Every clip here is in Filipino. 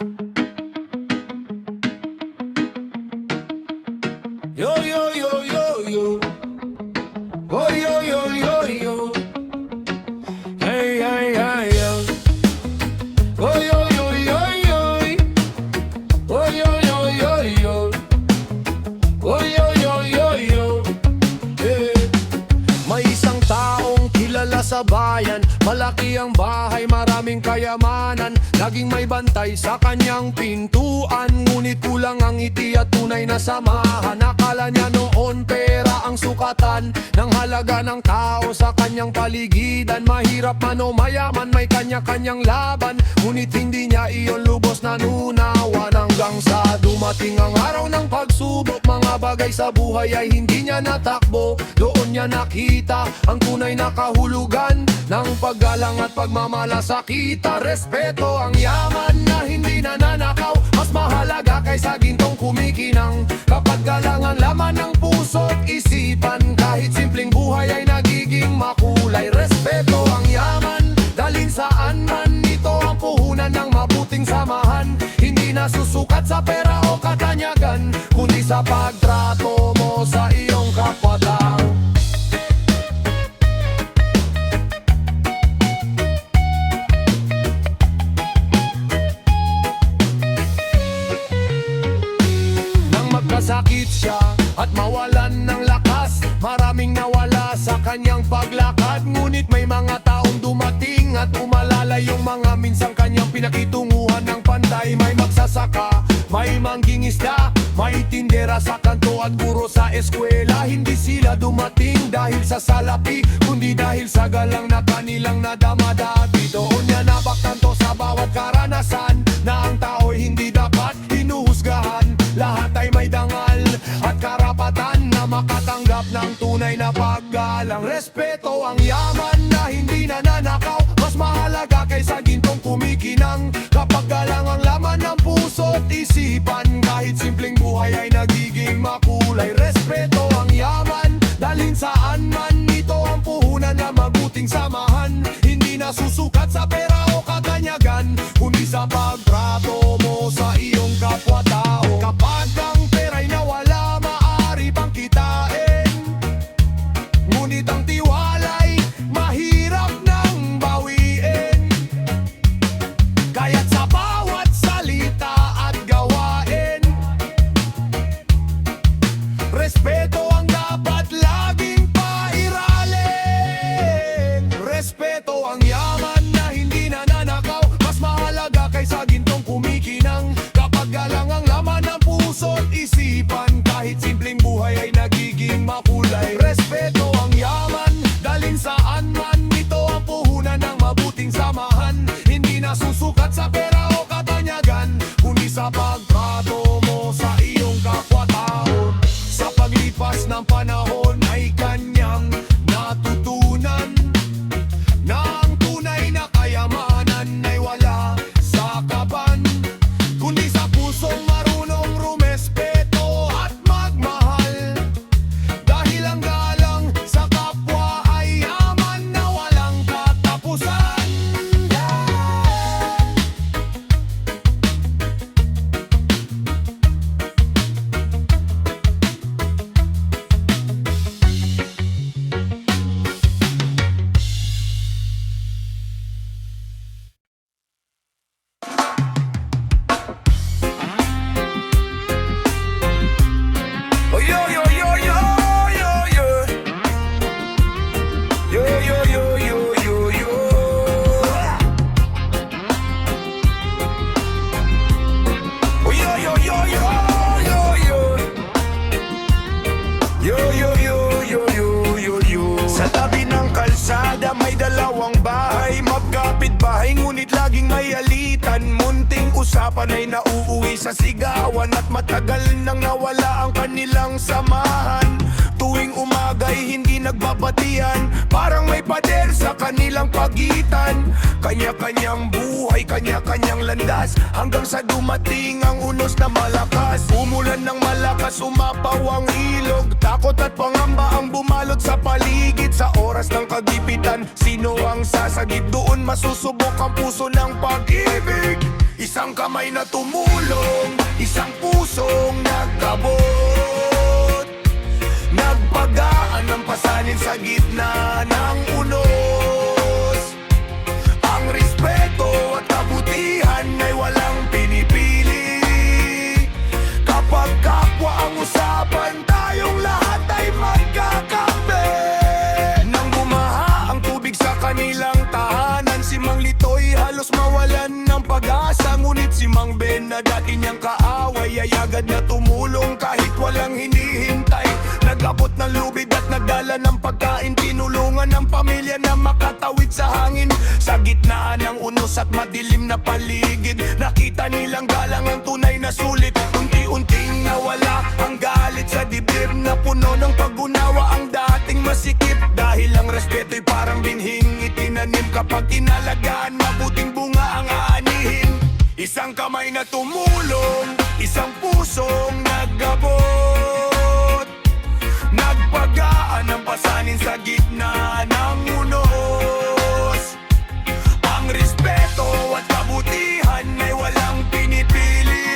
Yo, yo, yo, yo, yo. Oh, yo, yo, yo, yo. Hey, hey, hey, yo. Oh, yo, yo, yo, yo. Oh, yo, yo, yo, yo. Oh, yo, yo, yo, yo. Yeah. May isang taong kilala sa bayan. Malaki ang bahay, maraming kayamanan. Laging may bantay sa kanyang pintuan. Ngunit kulang ang ngiti at tunay na samahan. Akala niya noon pera ang sukatan ng halaga ng tao sa kanyang paligidan. Mahirap man o mayaman, may kanya-kanyang laban. Ngunit hindi niya iyon lubos na nunawan. Hanggang sa dumating ang araw ng pagsubok. Mga bagay sa buhay ay hindi niya natakbo. Doon niya nakita ang tunay na kahulugan ng paggalang at pagmamalasakita. Respeto ang yaman na hindi nananakaw. Mas mahalaga kaysa gintong kumikinang. Kapag galang ang laman ng puso't isipan, kahit simpleng buhay ay nagiging makulay. Respeto ang yaman, dalhin saan man. Ito ang puhunan ng mabuting samahan. Hindi nasusukat sa pera o katanyagan, kundi sa pagtrato mo sa iyong kapwa-tao. Sakit siya at mawalan ng lakas. Maraming nawala sa kanyang paglakad. Ngunit may mga taong dumating at umalalay yung mga minsang kanyang pinakitunguhan ng pantay. May magsasaka, may manggingisda, may tindera sa kanto at guro sa eskwela. Hindi sila dumating dahil sa salapi, kundi dahil sa galang na kanilang nadama dati. Doon niya nabaktanto sa bawat karanasan na ang tao'y hindi dapat hinuhusgahan. Lahat ay may dangal at karapatan na makatanggap ng tunay na paggalang. Respeto ang yaman na hindi nananakaw. Mas mahalaga kaysa gintong kumikinang. Kapag galang ang laman ng puso't isipan, kahit simpleng buhay ay nagiging makulay. Respeto ang yaman, dalhin saan man. Ito ang puhunan na mabuting samahan. Hindi nasusukat sa pera o katanyagan, kundi sa pagtrato mo sa iyong kapwa-tao. Kapag ang pera'y nawala, maaari pang kitain. Ngunit ang tiwala'y mahirap nang bawiin. Kaya't sa bawat salita at gawain, respeto ang dapat laging pairalin. Respeto ang yaman na hindi nananakaw. Mas mahalaga kaysa gintong kumikinang. Kapag galang ang laman ng puso't isipan, kahit simpleng buhay ay nagiging makulay. Respeto ang yaman, dalhin saan man. Ito ang puhunan ng mabuting samahan. Hindi nasusukat sa pera o katanyagan, kundi sa pagtrato mo sa iyong kapwa-tao. Sa paglipas ng panahon ay kanyang natutunan na ang tunay na kayamanan ay wala sa kaban, kundi sa pusong marunong rumespeto at magmahal. Dahil ang galang sa kapwa ay yaman na walang katapusan. Oh, yo, yo, yo, yo, yo, yo. Yo, yo, yo, yo, yo, yo. Oh, yo, yo, yo, yo, yo, yo. Yo, yo, yo, yo, yo, yo, yo. Sa tabi ng kalsada may dalawang bahay. Magkapit bahay ngunit laging may alitan. Munting usapan ay nauuwi sa sigawan. At matagal nang nawala ang kanilang samahan. Tuwing umaga'y hindi nagbabatian. Parang may pader sa kanilang pagitan. Kanya-kanyang buhay, kanya-kanyang landas. Hanggang sa dumating ang unos na malakas. Umulan ng malakas, umapaw ang ilog. Takot at pangamba ang bumalot sa paligid. Sa oras ng kagipitan, sino ang sasagip? Doon masusubok ang puso ng pag-ibig. Isang kamay na tumulong, isang pusong nagkabot, nagpagaan ng pasanin sa gitna ng unos. Ang respeto at kabutihan ay walang pinipili. Kapag kapwa ang usapan, tayong lahat ay magkakampi. Nang bumaha ang tubig sa kanilang tahanan, si Mang Litoy halos mawalan ng pag-asa. Ngunit si Mang Ben na dati niyang kaaway ay agad na tumulong kahit walang hinihintay. Nag-abot ng lubid at nagdala ng pagkain, tinulungan ng pamilya na makatawid sa hangin. Sa gitnaan ng unos at madilim na paligid, nakita nilang galang ang tunay na sulit. Unti-unting nawala ang galit sa dibdib, na puno ng pag-unawa ang dating masikip. Dahil ang respeto'y parang binhing itinanim, kapag inalagaan mabuting bunga ang aanihin. Isang kamay na tumulong, isang pusong naggabot, nagpagaan ng pasanin sa gitna ng unos. Ang respeto at kabutihan ay walang pinipili.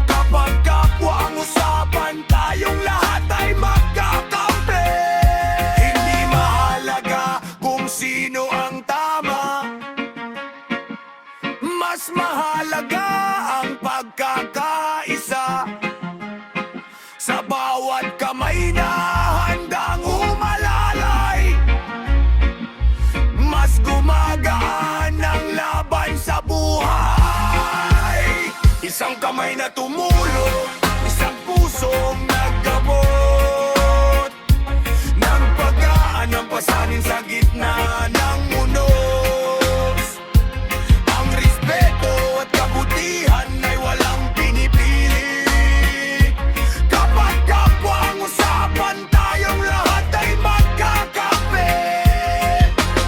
Kapag kapwa ang usapan, tayong lahat ay magkakampi. Hindi mahalaga kung sino ang tama, mas mahalaga ang pagkakaisa. Sa bawat kamay na handang umalalay, mas gumagaan ang laban sa buhay. Isang kamay na tumulong, isang pusong naggabot, nagpagaan ng pasanin sa gitna ng unos. Ang respeto at kabutihan ay walang pinipili. Kapag kapwa ang usapan, tayong lahat ay magkakampi.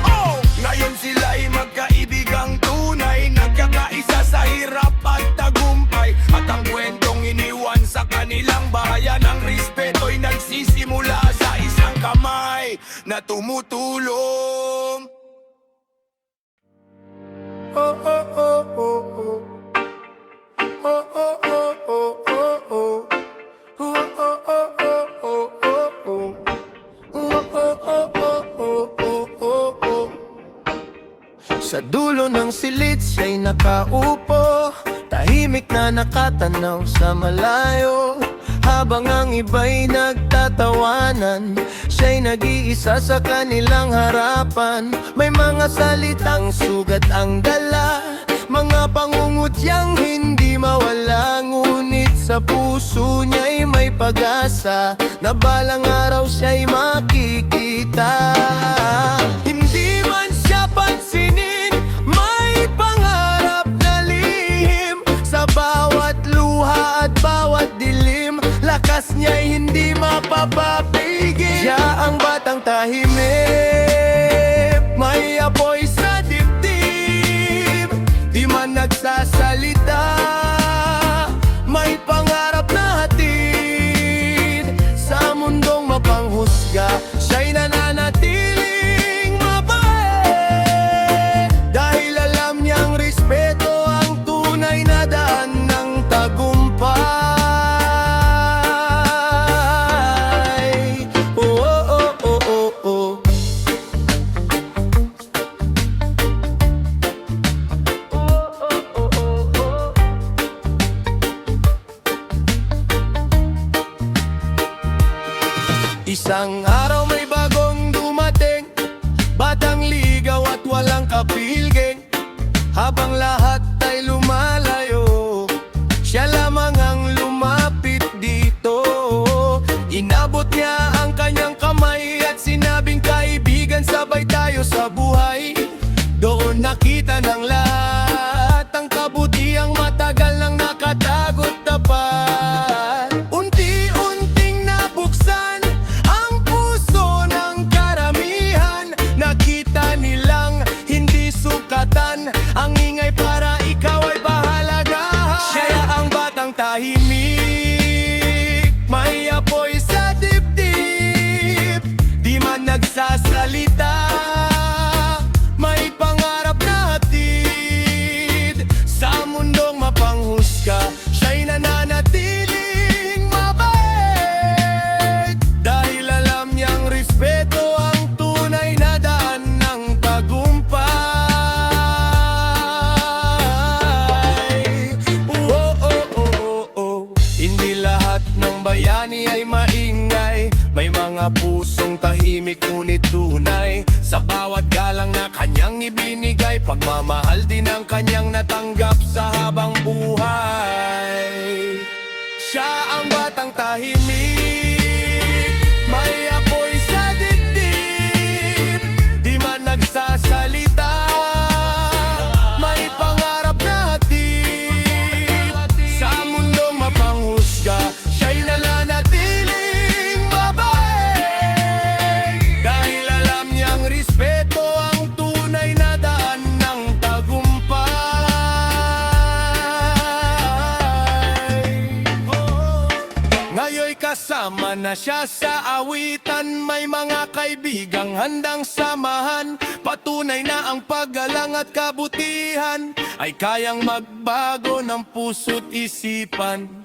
Oh, ngayon sila'y magkaibigang tunay, nagkakaisa sa hirap at tagumpay. At ang kwentong iniwan sa kanilang bayan, ang respeto'y nagsisimula sa isang kamay na tumutulong. Oh, oh, oh, oh, oh. Oh, oh, oh, oh, oh, oh. Oh, oh, oh, oh, oh, oh, oh. Oh, oh, oh, oh, oh, oh, oh. Sa dulo ng silid siya'y nakaupo, tahimik na nakatanaw sa malayo. Habang ang iba'y nagtatawanan, siya'y nag-iisa sa kanilang harapan. May mga salitang sugat ang dala, mga pangungutyang hindi mawala. Ngunit sa puso niya'y may pag-asa, na balang araw siya'y makikita. Hindi man siya pansinin, may pangarap na lihim. Sa bawat luha at bawat dilim, lakas niya'y hindi mapapapigil. Siya ang batang tahimik, may apoy sa dibdib. Di man nagsasalita, may pangarap na hatid. Sa mundong mapanghusga, siya'y nananatiling mabait. Dahil alam niyang respeto ang tunay na daan ng tagumpay. Isang araw may bagong dumating, batang ligaw at walang kapilging. Habang lahat ay lumalayo, siya lamang ang lumapit dito. Inabot niya ang kanyang kamay at sinabing, kaibigan, sabay tayo sa buhay. Doon nakita ng lahat ang kabutihang matagal nang nakatagot tapat. Unti-unting nabuksan ang puso ng karamihan. Nakita nilang hindi sukatan ang ingay para ikaw ay pahalagahan. Siya ang batang tahimik, may apoy sa dibdib. Di man nagsasalita, may pangarap na hatid. tahimik ngunit tunay. Sa bawat galang na kanyang ibinigay, pagmamahal din ang kanyang natanggap sa habang buhay. Siya ang batang tahimik, may apoy sa dibdib, di man nagsasalita, may pangarap na hatid. Sa mundong mapanghusga, siya'y nananatiling babae, dahil alam niyang respeto ang tunay na daan ng tagumpay. Ngayon'y kasama na siya sa awitan, may mga kaibigang handang samahan. Patunay na ang paggalang at kabutihan ay kayang magbago ng puso't isipan.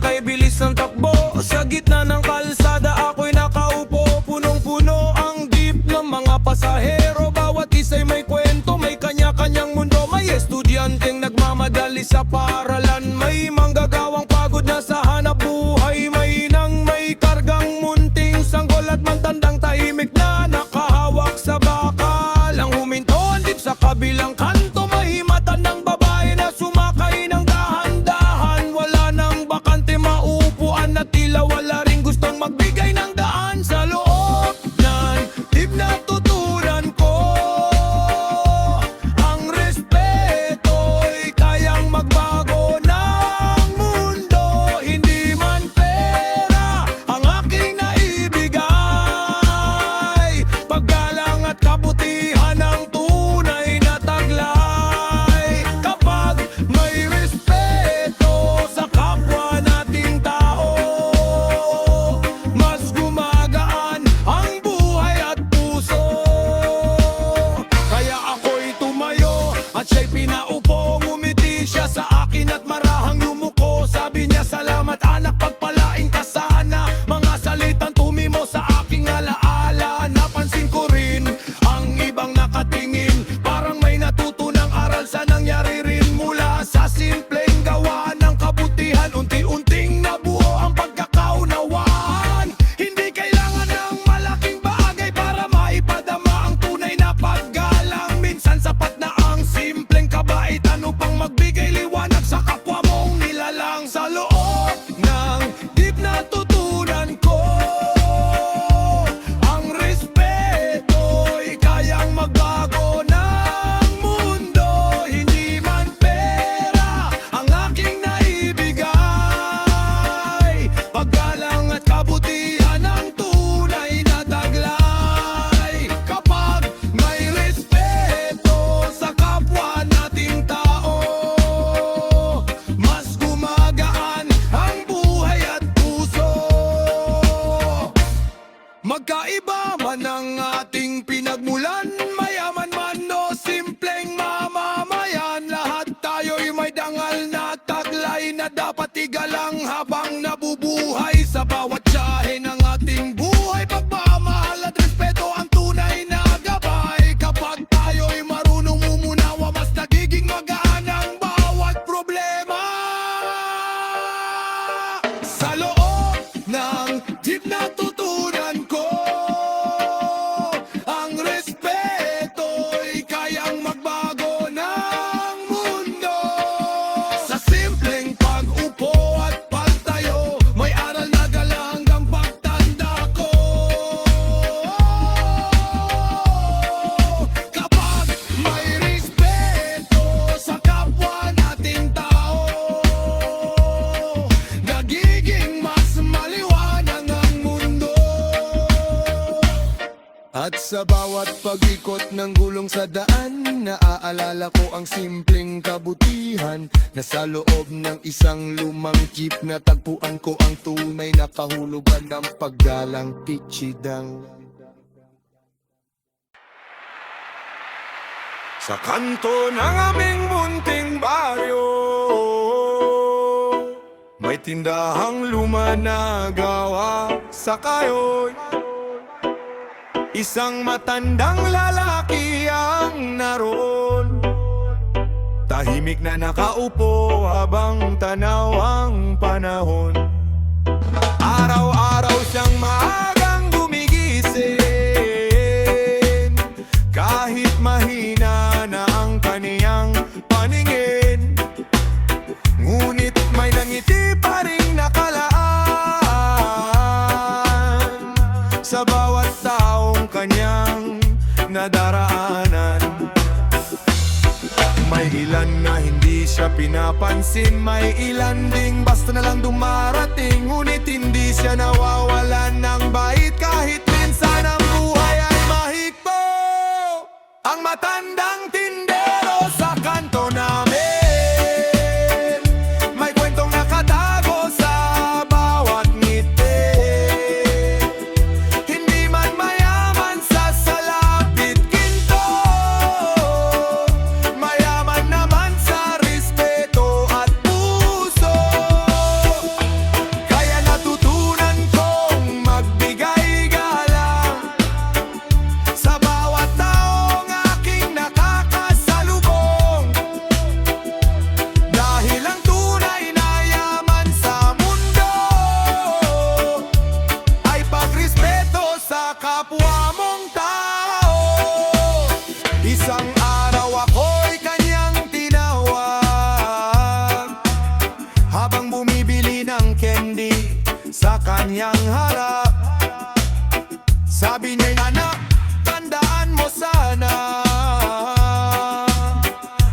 Kay bilis ng takbo, sa gitna ng kalsada ako'y nakaupo. Punong-puno ang jeep ng mga pasahero, bawat isa'y may kwento, may kanya-kanyang mundo. May estudyanteng nagmamadali sa paaralan, may manggagawang pagod na sa hanap buhay, may nang may kargang munting sanggol at mantandang tahimik na nakahawak sa bakal. Ang huminto ang jeep sa kabilang kanto, may matandang babae na sumakay ng dahan-dahan. Wala nang bakante maupuan at tila wala ring gustong magbigay ng daan. Sa loob ng jeep natutunan ko ang respeto'y kayang magbago ng mundo. Hindi man pera ang aking naibigay, paggalang at kabutihan ang tunay na taglay. Kapag may respeto sa kapwa nating tao, mas gumagaan ang buhay at puso. Kaya ako'y tumayo at siya'y pinaupo, ngumiti siya sa akin at marahang yumuko. Sabi niya, salamat anak, pagpalain ka sana. Mga salitang tumimo sa aking alaala. Napansin ko rin ang ibang nakatingin, parang may natutunang aral sa nangyari rin. Mula sa simpleng gawa ng kabutihan, unti-unting nabuo ang pagkakaunawaan. Hindi kailangan ng malaking bagay para maipadama ang tunay na paggalang. Minsan sapat na ang simpleng kabaitan upang magbigay liwanag sa kapwa mong nilalang. Sa loob ng jeep natutunan ko ang respeto'y kayang magbago ng mundo. Hindi man pera ang aking naibigay, paggalang at kabutihan ang tunay na taglay. Kapag may respeto sa kapwa nating tao, mas gumagaan ang buhay at puso. Magkaiba man ang ating pinagmulan, mayaman man o simpleng mamamayan, lahat tayo'y may dangal na taglay na dapat igalang habang nabubuhay. Sa bawat tiyahe ng ating buhay, pagmamahal at respeto ang tunay na gabay. Kapag tayo'y marunong umunawa, mas nagiging magaan ang bawat problema. Sa loob ng jeep natutunan ko ang respeto'y kayang magbago ng mundo. Sa simpleng pag-upo at At sa bawat pag-ikot ng gulong sa daan, naaalala ko ang simpleng kabutihan na sa loob ng isang lumang jeep natagpuan ko ang tunay na kahulugan ng paggalang pichidang. Sa kanto ng aming munting baryo, may tindahang luma na gawa sa kayoy. Isang matandang lalaki ang naroon, tahimik na nakaupo habang tanaw ang panahon. Araw-araw siyang maagang gumigising, kahit mahina na ang kaniyang paningin. Ngunit may nangiti pa ring nakalaan sa bawat taong kanyang nadaraanan. May ilan na hindi siya pinapansin, may ilan ding basta na lang dumarating. Ngunit hindi siya nawawalan ng bait kahit minsan ang buhay ay mahigpo. Ang matandang tindero sa kanto namin, may kwentong nakatago sa bawat ngiti. Hindi man mayaman sa salapit ginto, mayaman naman sa respeto at puso. Kaya natutunan kong magbigay galang sa bawat taong aking nakakasalubong. Dahil ang tunay na yaman sa mundo ay pagrespeto sa kapwa mong tao. Isang araw ako'y kanyang tinawag habang bumibili ng candy sa kanyang harap. Sabi niya, anak, tandaan mo sana,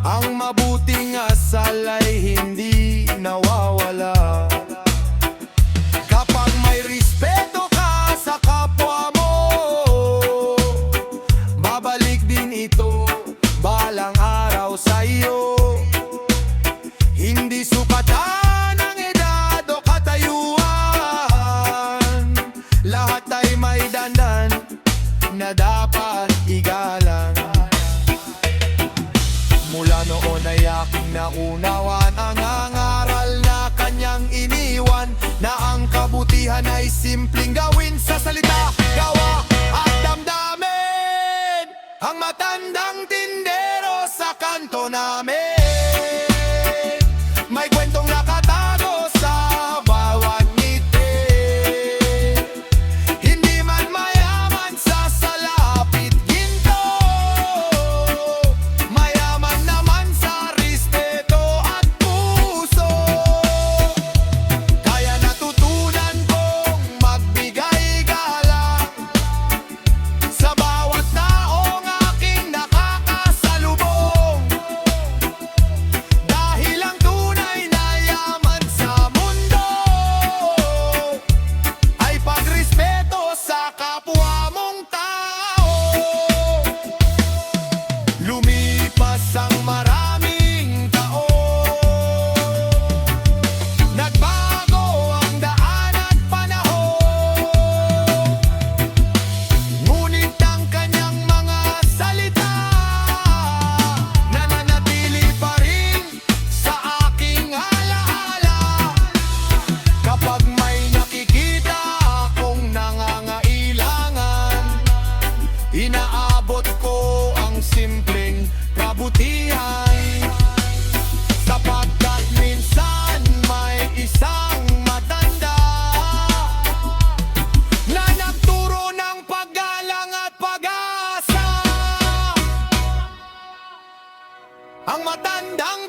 ang mabuting asal ay hindi nawawala. Kapag may respeto ka sa kapwa mo, babalik din ito balang araw sa iyo. Hindi sukatan ng edad o katayuan, lahat ay may dandan na dapat igalang. Mula noon ay aking naunawan ang aral na kanyang iniwan, na ang kabutihan ay simpleng gawin sa salita, gawa at damdamin. Ang matandang tindero sa kanto namin, may kwentong nakatago sa bawat ngiti. Hindi man mayaman sa salapit ginto, mayaman naman sa respeto at puso. Kaya natutunan kong magbigay galang sa bawat taong aking nakakasalubong. Dahil ang tunay na yaman sa mundo ay pagrespeto sa kapwa mong tao. Lumipas ang maraming taon, nagbago ang daan at panahon. Ngunit ang kanyang mga salita nananatili pa rin sa aking alaala. Kapag may nakikita akong nangangailangan, inaabot ko ang simpleng kabutihan. Sapagkat minsan may isang matanda na nagturo ng paggalang at pag-asa. Ang matandang